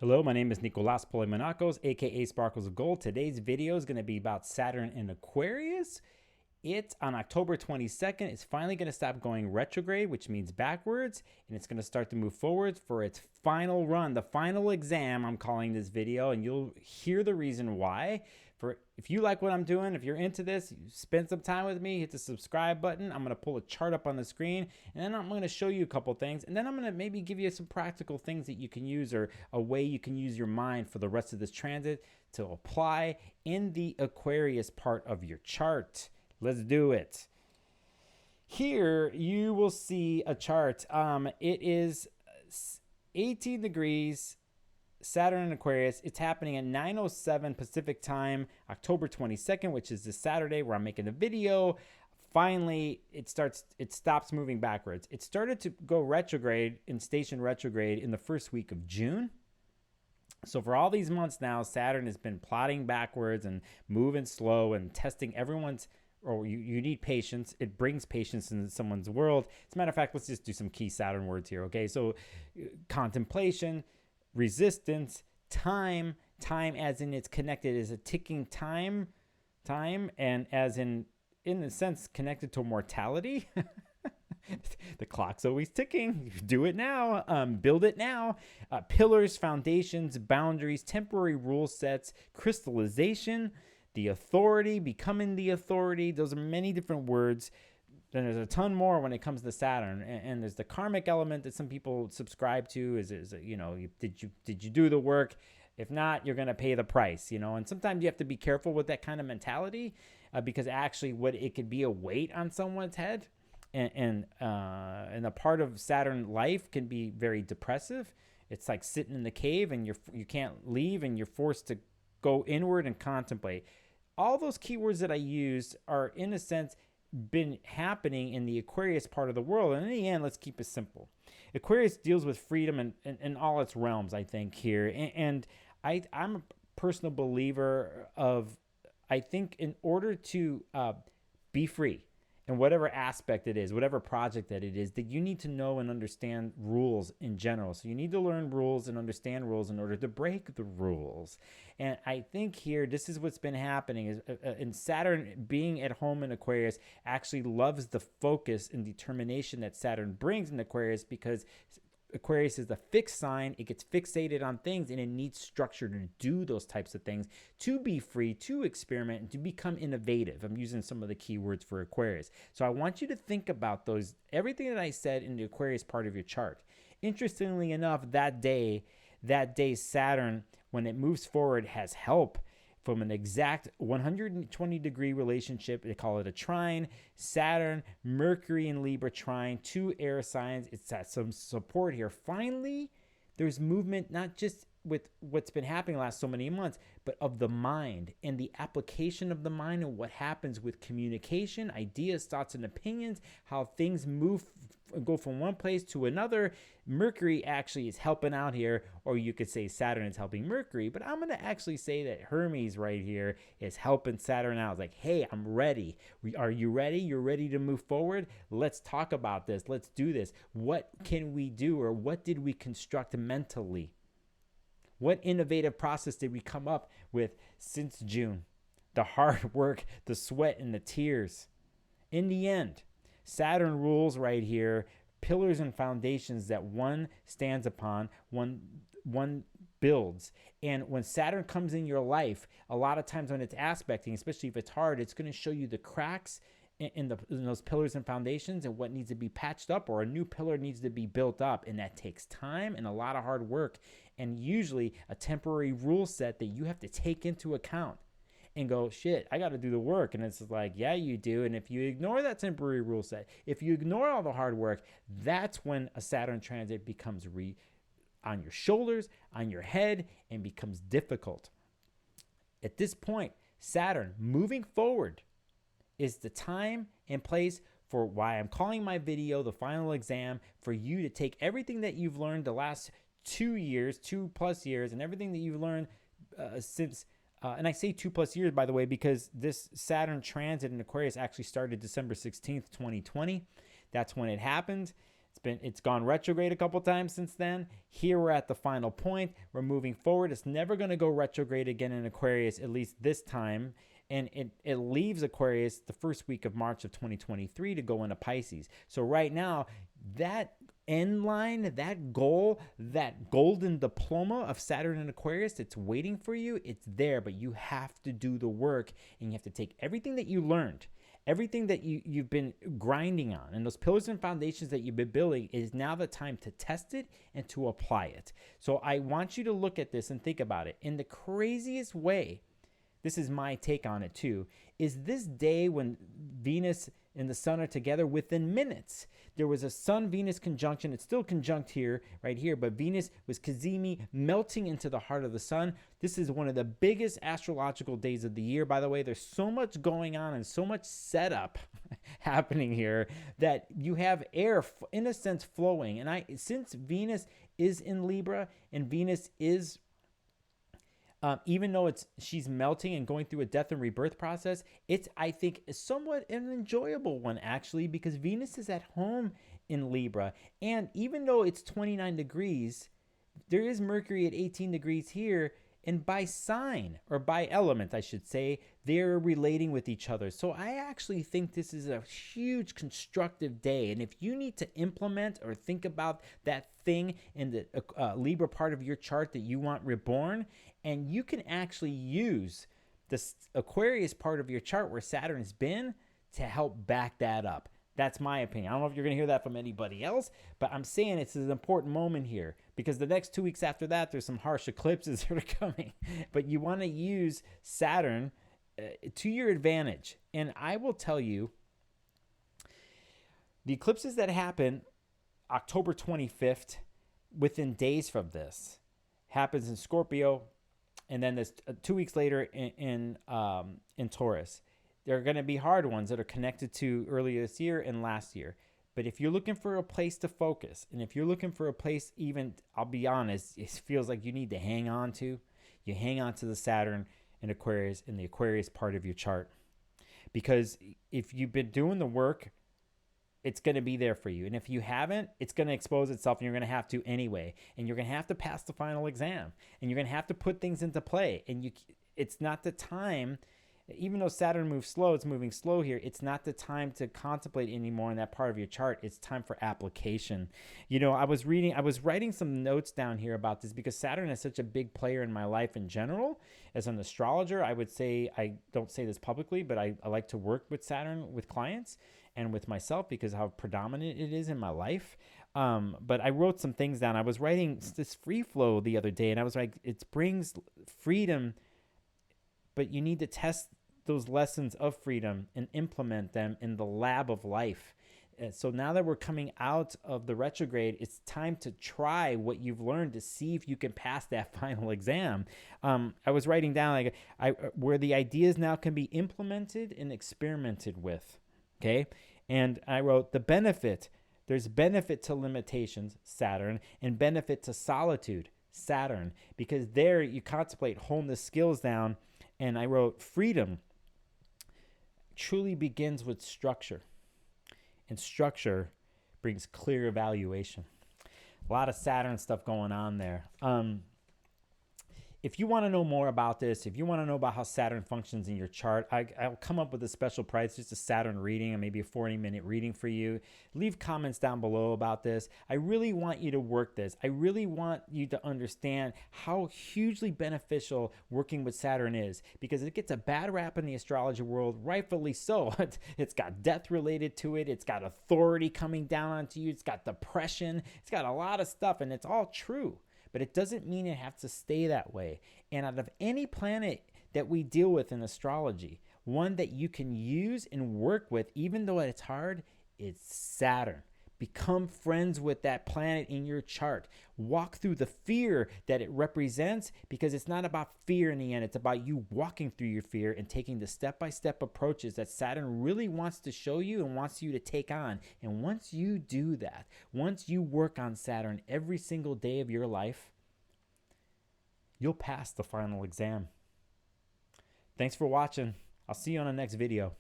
Hello, my name is Nicolas Polimenakos, aka Sparkles of Gold. Today's video is going to be about Saturn in Aquarius. It's on October 22nd. It's finally going to stop going retrograde, which means backwards, and it's going to start to move forward for its final run, the final exam. I'm calling this video, and you'll hear the reason why. If you like what I'm doing, if you're into this, you spend some time with me, hit the subscribe button. I'm going to pull a chart up on the screen, and then I'm going to show you a couple things, and then I'm going to maybe give you some practical things that you can use, or a way you can use your mind for the rest of this transit to apply in the Aquarius part of your chart. Let's do it. Here you will see a chart. It is 18 degrees, Saturn in Aquarius. It's happening at 9:07 Pacific time, October 22nd, which is this Saturday where I'm making the video. Finally, it stops moving backwards. It started to go retrograde, in station retrograde, in the first week of June. So for all these months now, Saturn has been plodding backwards and moving slow and testing everyone's, or you need patience. It brings patience in someone's world. As a matter of fact, let's just do some key Saturn words here, okay? So contemplation, resistance, time as in it's connected as a ticking time, and as in a sense, connected to mortality. The clock's always ticking. Do it now. Build it now. Pillars, foundations, boundaries, temporary rule sets, crystallization, the authority, becoming the authority. Those are many different words. Then there's a ton more when it comes to Saturn, and there's the karmic element that some people subscribe to. Is did you do the work? If not, you're gonna pay the price, And sometimes you have to be careful with that kind of mentality, because actually, it could be a weight on someone's head, and a part of Saturn life can be very depressive. It's like sitting in the cave and you can't leave, and you're forced to go inward and contemplate. All those keywords that I used are, in a sense, been happening in the Aquarius part of the world. And in the end, let's keep it simple. Aquarius deals with freedom in all its realms, I think, here. And I'm a personal believer of, I think in order to be free, in whatever aspect it is, whatever project that it is, that you need to know and understand rules in general. So you need to learn rules and understand rules in order to break the rules. And I think here, this is what's been happening, is in Saturn being at home in Aquarius actually loves the focus and determination that Saturn brings in Aquarius, because Aquarius is a fixed sign. It gets fixated on things, and it needs structure to do those types of things, to be free, to experiment, and to become innovative. I'm using some of the keywords for Aquarius. So I want you to think about those, everything that I said in the Aquarius part of your chart. Interestingly enough, that day Saturn, when it moves forward, has help from an exact 120-degree relationship. They call it a trine. Saturn, Mercury in Libra trine, two air signs. It's got some support here. Finally, there's movement, not just with what's been happening the last so many months, but of the mind and the application of the mind, and what happens with communication, ideas, thoughts, and opinions, how things go from one place to another. Mercury actually is helping out here, or you could say Saturn is helping Mercury, but I'm going to actually say that Hermes right here is helping Saturn out. It's like, hey, I'm ready. Are you ready? You're ready to move forward? Let's talk about this. Let's do this. What can we do, or what did we construct mentally? What innovative process did we come up with since June? The hard work, the sweat, and the tears. In the end, Saturn rules right here, pillars and foundations that one stands upon, one builds. And when Saturn comes in your life, a lot of times when it's aspecting, especially if it's hard, it's going to show you the cracks in those pillars and foundations, and what needs to be patched up, or a new pillar needs to be built up. And that takes time and a lot of hard work, and usually a temporary rule set that you have to take into account and go, shit, I got to do the work. And it's like, yeah, you do. And if you ignore that temporary rule set, if you ignore all the hard work, that's when a Saturn transit becomes on your shoulders, on your head, and becomes difficult. At this point, Saturn moving forward is the time and place for why I'm calling my video the final exam, for you to take everything that you've learned the last 2+ years, and everything that you've learned since, and I say 2+ years, by the way, because this Saturn transit in Aquarius actually started December 16th, 2020. That's when it happened. It's gone retrograde a couple times since then. Here we're at the final point. We're moving forward. It's never going to go retrograde again in Aquarius, at least this time. And it leaves Aquarius the first week of March of 2023 to go into Pisces. So right now, that end line, that goal, that golden diploma of Saturn in Aquarius, it's waiting for you. It's there, but you have to do the work, and you have to take everything that you learned, everything that you've been grinding on, and those pillars and foundations that you've been building. Is now the time to test it and to apply it. So I want you to look at this and think about it. In the craziest way, this is my take on it too, is this day when Venus and the sun are together within minutes. There was a Sun-Venus conjunction. It's still conjunct here, right here, but Venus was cazimi, melting into the heart of the sun. This is one of the biggest astrological days of the year, by the way. There's so much going on and so much setup happening here that you have air, in a sense, flowing. And since Venus is in Libra and Venus is even though she's melting and going through a death and rebirth process, it's, I think, somewhat an enjoyable one, actually, because Venus is at home in Libra. And even though it's 29 degrees, there is Mercury at 18 degrees here. And by sign, or by element, I should say, they're relating with each other. So I actually think this is a huge constructive day. And if you need to implement or think about that thing in the Libra part of your chart that you want reborn, and you can actually use this Aquarius part of your chart where Saturn has been to help back that up. That's my opinion. I don't know if you're going to hear that from anybody else, but I'm saying it's an important moment here because the next 2 weeks after that, there's some harsh eclipses that are coming. But you want to use Saturn to your advantage. And I will tell you, the eclipses that happen October 25th, within days from this, happens in Scorpio, and then there's 2 weeks later in Taurus. There are going to be hard ones that are connected to earlier this year and last year. But if you're looking for a place to focus, and if you're looking for a place, even, I'll be honest, it feels like you need to hang on to, you hang on to the Saturn in Aquarius, in the Aquarius part of your chart. Because if you've been doing the work, it's going to be there for you. And if you haven't, it's going to expose itself, and you're going to have to anyway. And you're going to have to pass the final exam, and you're going to have to put things into play. And it's not the time. Even though Saturn moves slow, it's moving slow here. It's not the time to contemplate anymore in that part of your chart. It's time for application. You know, I was writing some notes down here about this because Saturn is such a big player in my life in general. As an astrologer, I would say, I don't say this publicly, but I like to work with Saturn with clients and with myself because how predominant it is in my life. But I wrote some things down. I was writing this free flow the other day, and I was like, it brings freedom, but you need to test those lessons of freedom and implement them in the lab of life. So now that we're coming out of the retrograde, it's time to try what you've learned to see if you can pass that final exam. I was writing down where the ideas now can be implemented and experimented with. Okay. And I wrote the benefit. There's benefit to limitations, Saturn, and benefit to solitude, Saturn, because there you contemplate, hone the skills down. And I wrote freedom truly begins with structure, and structure brings clear evaluation. A lot of Saturn stuff going on there. If you want to know more about this, if you want to know about how Saturn functions in your chart, I'll come up with a special price, just a Saturn reading and maybe a 40-minute reading for you. Leave comments down below about this. I really want you to work this. I really want you to understand how hugely beneficial working with Saturn is, because it gets a bad rap in the astrology world, rightfully so. It's got death related to it. It's got authority coming down onto you. It's got depression. It's got a lot of stuff, and it's all true. But it doesn't mean it has to stay that way. And out of any planet that we deal with in astrology, one that you can use and work with, even though it's hard, it's Saturn. Become friends with that planet in your chart. Walk through the fear that it represents, because it's not about fear in the end. It's about you walking through your fear and taking the step-by-step approaches that Saturn really wants to show you and wants you to take on. And once you do that, once you work on Saturn every single day of your life, you'll pass the final exam. Thanks for watching. I'll see you on the next video.